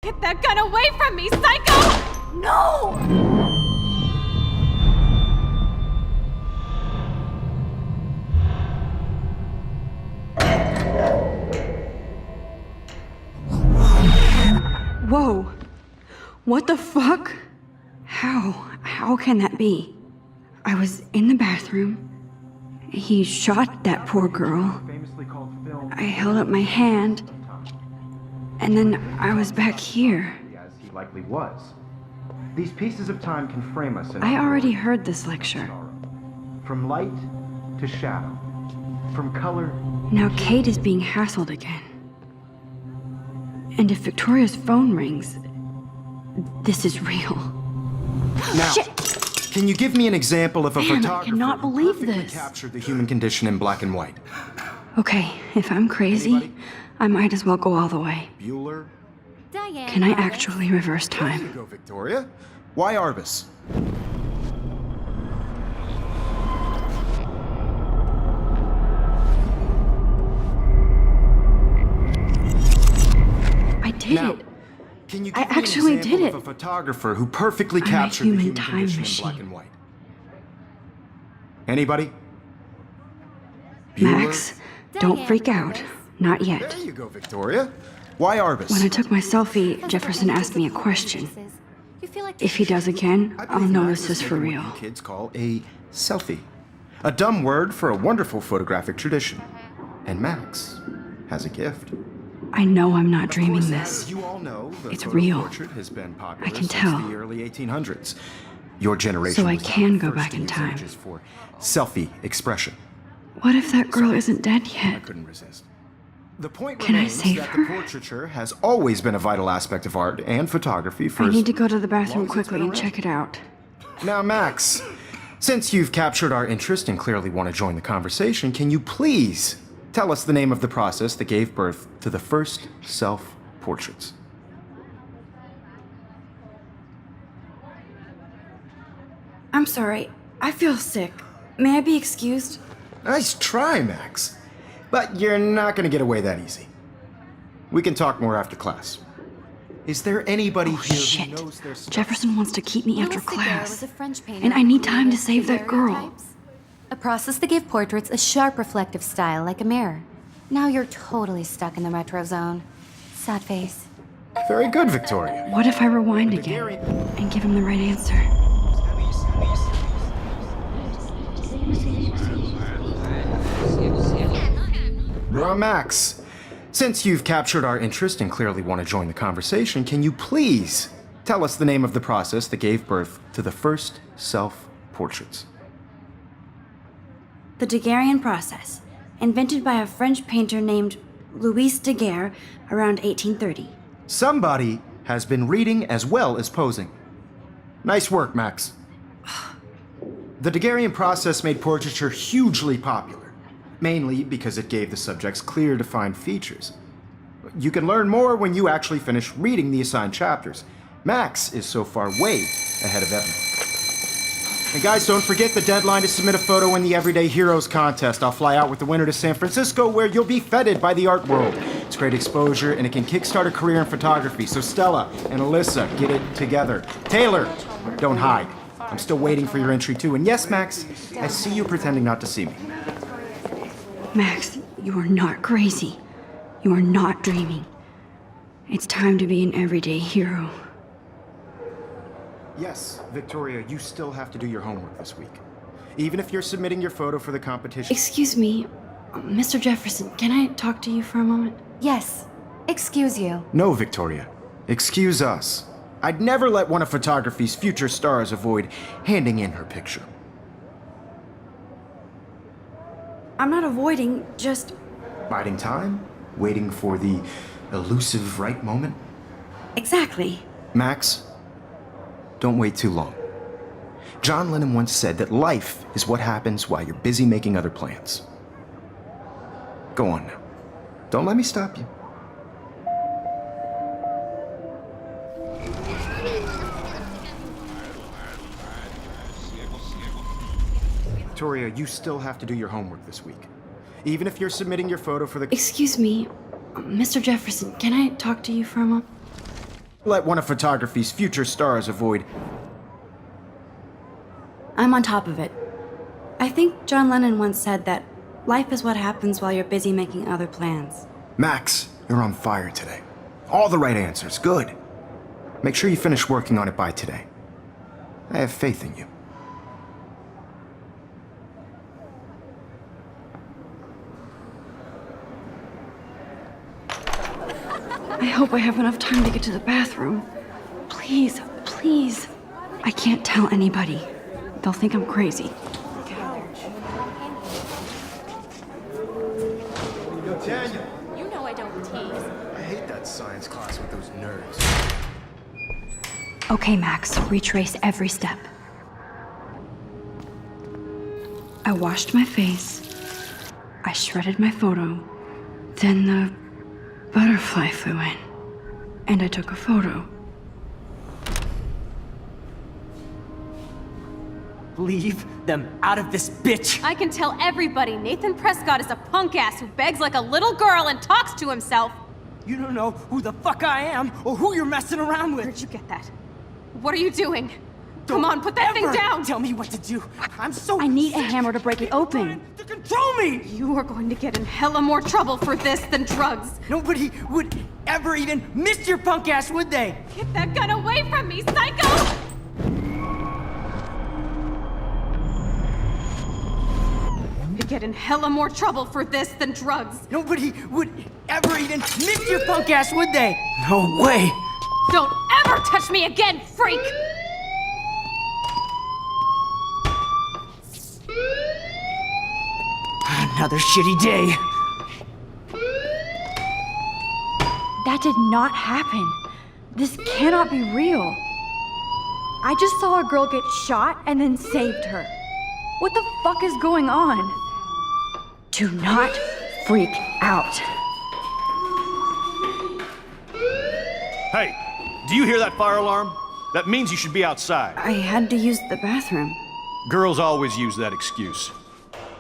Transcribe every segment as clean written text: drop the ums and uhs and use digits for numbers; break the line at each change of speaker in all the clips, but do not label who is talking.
Get that gun away from me, psycho! No!
Whoa. What the fuck? How can that be? I was in the bathroom. He shot that poor girl. I held up my hand. And then I was back here.
As he likely was. These pieces of time can frame us in
I already heard this lecture.
From light to shadow. From color.
Now Kate is being hassled again. And if Victoria's phone rings, this is real.
Now,
Shit.
Can you give me an example of a
Damn, I
photographer
cannot
who
believe
perfectly
this.
captured the human condition in black and white?
Okay, if I'm crazy,
Anybody?
I might as well go all the way.
Bueller?
Diane,
Can I
Arbus.
actually reverse
There you
time?
go, Victoria. Why Arbus?
I did
Now,
it.
Can you
I
give me
actually
an example
did
of a
it.
photographer who perfectly
I'm a
captured the
human
human
time
condition
machine.
in black and white? Anybody?
Max, don't
Diane,
freak out.
Arbus.
Not yet.
There you go, Victoria. Why Arbus?
When I took my selfie, Jefferson asked me a question. If he does again,
I
I'll
believe
know
Max
this is
is
for
making
real.
what you kids call a selfie. A dumb word for a wonderful photographic tradition. And Max has a gift.
I know I'm not
Of
dreaming
course,
this.
as you all know, the
It's
photo
real.
portrait has been popular
I can
since
tell.
the early 1800s. Your generation
So I
was not
can
the
go
first
back
to
in
use
time.
images for selfie expression.
What if that girl isn't dead
I
yet?
couldn't resist. The point
Can I
remains
save
that
her?
the portraiture has always been a vital aspect of art and photography for
I
as
need to go to the
long
bathroom
as it's
quickly
been
and
around.
check it out.
Now, Max, since you've captured our interest and clearly want to join the conversation, can you please tell us the name of the process that gave birth to the first self-portraits?
I'm sorry. I feel sick. May I be excused?
Nice try, Max. But you're not going to get away that easy. We can talk more after class. Is there anybody here
Shit.
who knows their stuff?
Jefferson wants to keep me after
Louis Daguerre
class.
was a French painter
And I
who
need time to
created
save that girl.
daguerreotypes, a process that gave portraits a sharp reflective style like a mirror. Now you're totally stuck in the retro zone. Sad face.
Very good, Victoria.
What if I rewind again
Daguerre-
and give him the right answer?
Max, since you've captured our interest and clearly want to join the conversation, can you please tell us the name of the process that gave birth to the first self-portraits?
The Daguerrean process, invented by a French painter named Louis Daguerre around 1830.
Somebody has been reading as well as posing. Nice work, Max. The Daguerrean process made portraiture hugely popular, mainly because it gave the subjects clear, defined features. You can learn more when you actually finish reading the assigned chapters. Max is so far way ahead of everyone. And guys, don't forget the deadline to submit a photo in the Everyday Heroes contest. I'll fly out with the winner to San Francisco, where you'll be feted by the art world. It's great exposure, and it can kickstart a career in photography. So Stella and Alyssa, get it together. Taylor, don't hide. I'm still waiting for your entry too. And yes, Max, I see you pretending not to see me.
Max, you are not crazy. You are not dreaming. It's time to be an everyday hero.
Yes, Victoria, you still have to do your homework this week. Even if you're submitting your photo for the competition.
Excuse me, Mr. Jefferson, can I talk to you for a moment?
Yes. Excuse you.
No, Victoria. Excuse us. I'd never let one of photography's future stars avoid handing in her picture.
I'm not avoiding, just...
Biding time? Waiting for the elusive right moment?
Exactly.
Max, don't wait too long. John Lennon once said that life is what happens while you're busy making other plans. Go on now. Don't let me stop you. Victoria, you still have to do your homework this week. Even if you're submitting your photo for the...
Excuse me, Mr. Jefferson, can I talk to you for a moment?
let one of photography's future stars avoid.
I'm on top of it. I think John Lennon once said that life is what happens while you're busy making other plans.
Max, you're on fire today. All the right answers, good. Make sure you finish working on it by today. I have faith in you.
I hope I have enough time to get to the bathroom. Please, please. I can't tell anybody. They'll think I'm crazy.
Yo, Tanya.
You know I don't tease.
I hate that science class with those nerds.
Okay, Max, retrace every step. I washed my face. I shredded my photo. Then the butterfly flew in. And I took a photo.
Leave them out of this bitch!
I can tell everybody Nathan Prescott is a punk ass who begs like a little girl and talks to himself.
You don't know who the fuck I am or who you're messing around with.
Where'd you get that? What are you doing? Come on, put that thing
Ever
down!
Tell me what to do. I'm so
I need a
sick
hammer to break it
of
open.
trying to control me!
You are going to get in hella more trouble for this than drugs.
Nobody would ever even miss your punk ass, would they?
Get that gun away from me, psycho! You get in hella more trouble for this than drugs.
Nobody would ever even miss your punk ass, would they? No way!
Don't ever touch me again, freak!
Another shitty day.
That did not happen. This cannot be real. I just saw a girl get shot and then saved her. What the fuck is going on? Do not freak out.
Hey, do you hear that fire alarm? That means you should be outside.
I had to use the bathroom.
Girls always use that excuse.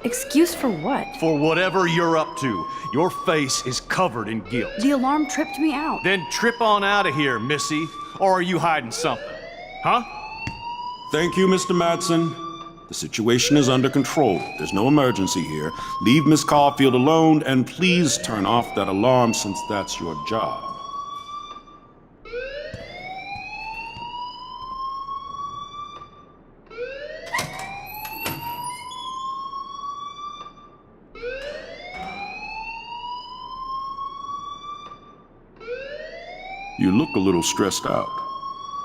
Excuse for what?
For whatever you're up to, your face is covered in guilt.
The alarm tripped me out.
Then trip on out of here, Missy. Or are you hiding something? Huh?
Thank you, Mr. Madsen. The situation is under control. There's no emergency here. Leave Miss Caulfield alone, and please turn off that alarm since that's your job. You look a little stressed out.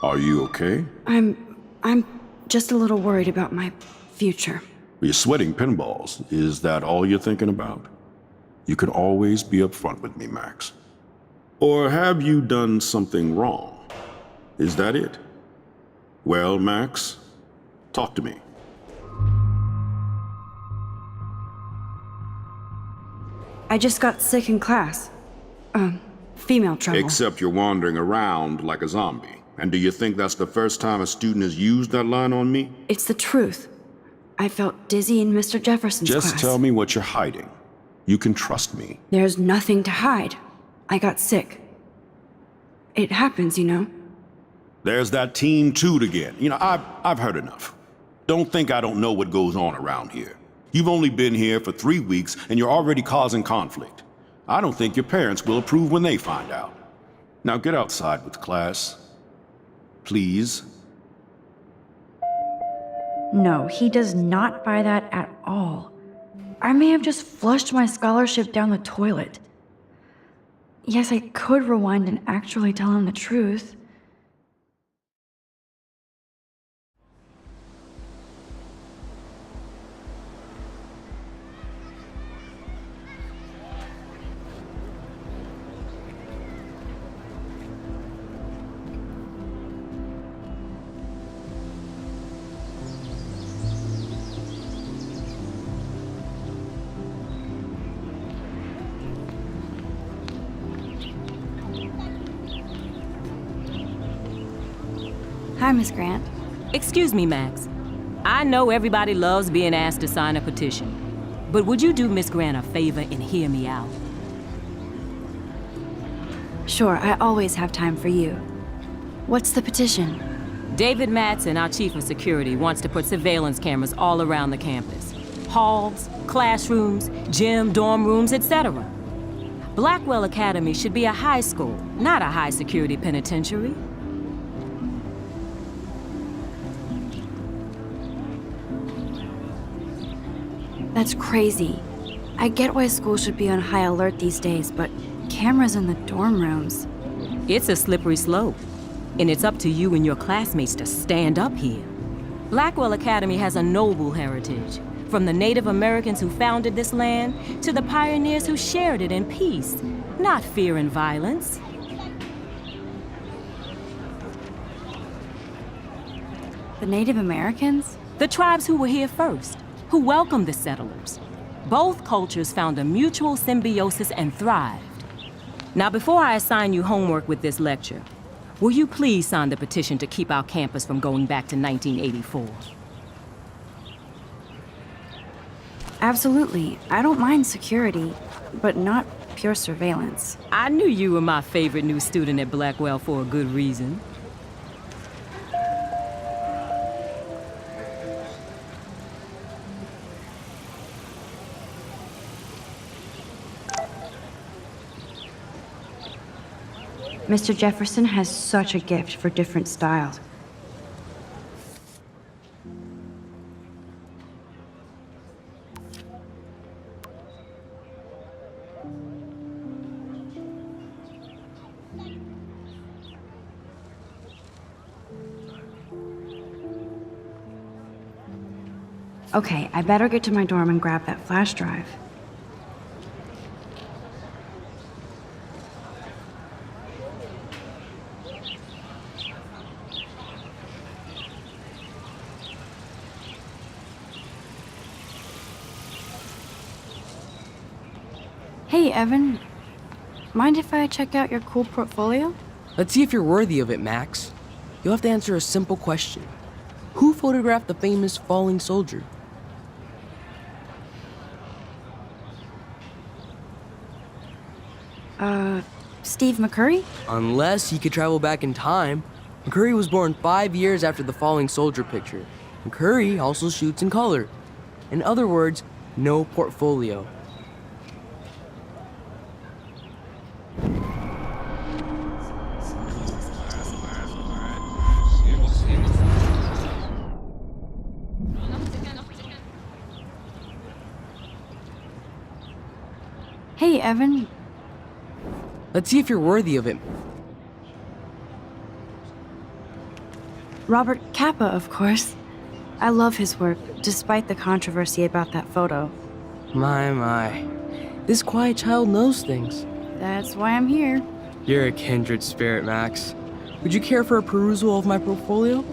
Are you okay?
I'm just a little worried about my future.
You're sweating pinballs. Is that all you're thinking about? You can always be upfront with me, Max. Or have you done something wrong? Is that it? Well, Max, talk to me.
I just got sick in class. Female trouble.
Except you're wandering around like a zombie. And do you think that's the first time a student has used that line on me?
It's the truth. I felt dizzy in Mr. Jefferson's class.
Just tell me what you're hiding. You can trust me.
There's nothing to hide. I got sick. It happens, you know.
There's that teen toot again. You know, I've heard enough. Don't think I don't know what goes on around here. You've only been here for 3 weeks and you're already causing conflict. I don't think your parents will approve when they find out. Now get outside with class. Please.
No, he does not buy that at all. I may have just flushed my scholarship down the toilet. Yes, I could rewind and actually tell him the truth. Hi, Miss Grant.
Excuse me, Max. I know everybody loves being asked to sign a petition, but would you do Miss Grant a favor and hear me out?
Sure, I always have time for you. What's the petition?
David Madsen, our chief of security, wants to put surveillance cameras all around the campus. Halls, classrooms, gym, dorm rooms, etc. Blackwell Academy should be a high school, not a high-security penitentiary.
That's crazy. I get why schools should be on high alert these days, but cameras in the dorm rooms.
It's a slippery slope, and it's up to you and your classmates to stand up here. Blackwell Academy has a noble heritage, from the Native Americans who founded this land to the pioneers who shared it in peace, not fear and violence.
The Native Americans?
The tribes who were here first, who welcomed the settlers. Both cultures found a mutual symbiosis and thrived. Now, before I assign you homework with this lecture, will you please sign the petition to keep our campus from going back to 1984?
Absolutely. I don't mind security, but not pure surveillance.
I knew you were my favorite new student at Blackwell for a good reason.
Mr. Jefferson has such a gift for different styles. Okay, I better get to my dorm and grab that flash drive. Hey, Evan. Mind if I check out your cool portfolio?
Let's see if you're worthy of it, Max. You'll have to answer a simple question. Who photographed the famous falling soldier?
Steve McCurry?
Unless he could travel back in time. McCurry was born 5 years after the falling soldier picture. McCurry also shoots in color. In other words, no portfolio.
Hey, Evan.
Let's see if you're worthy of it.
Robert Capa, of course. I love his work, despite the controversy about that photo.
My. This quiet child knows things.
That's why I'm here.
You're a kindred spirit, Max. Would you care for a perusal of my portfolio?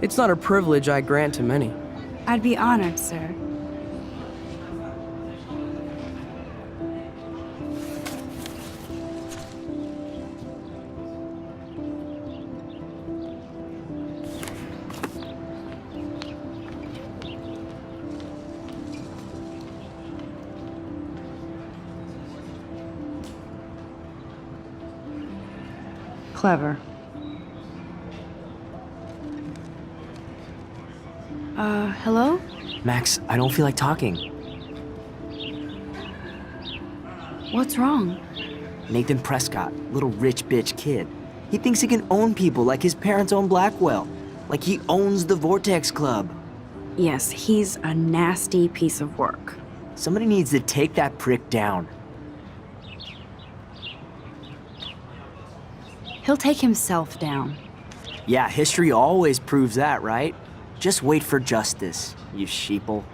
It's not a privilege I grant to many.
I'd be honored, sir. Clever. Hello?
Max, I don't feel like talking.
What's wrong?
Nathan Prescott, little rich bitch kid. He thinks he can own people like his parents own Blackwell. Like he owns the Vortex Club.
Yes, he's a nasty piece of work.
Somebody needs to take that prick down.
He'll take himself down.
Yeah, history always proves that, right? Just wait for justice, you sheeple.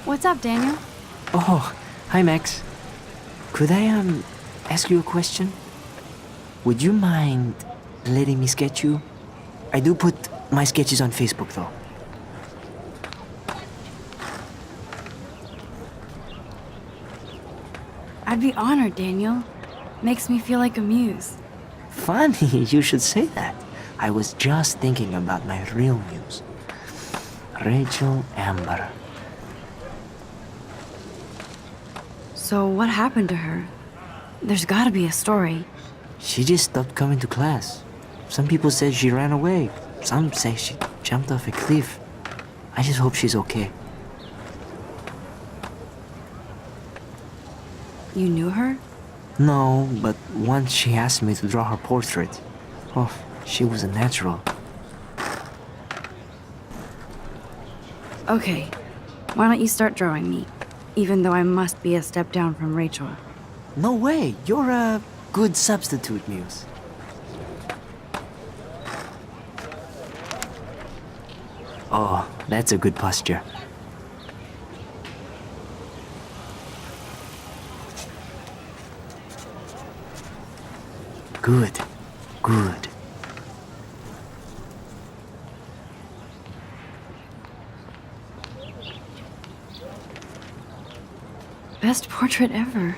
What's up, Daniel?
Oh, hi Max. Could I, ask you a question? Would you mind letting me sketch you? I do put my sketches on Facebook, though.
I'd be honored, Daniel. Makes me feel like a muse.
Funny, you should say that. I was just thinking about my real muse, Rachel Amber.
So what happened to her? There's gotta be a story.
She just stopped coming to class. Some people said she ran away. Some say she jumped off a cliff. I just hope she's okay.
You knew her?
No, but once she asked me to draw her portrait. Oh, she was a natural.
Okay, why don't you start drawing me? Even though I must be a step down from Rachel.
No way, you're a good substitute, Muse. Oh, that's a good posture. Good, good.
Best portrait ever.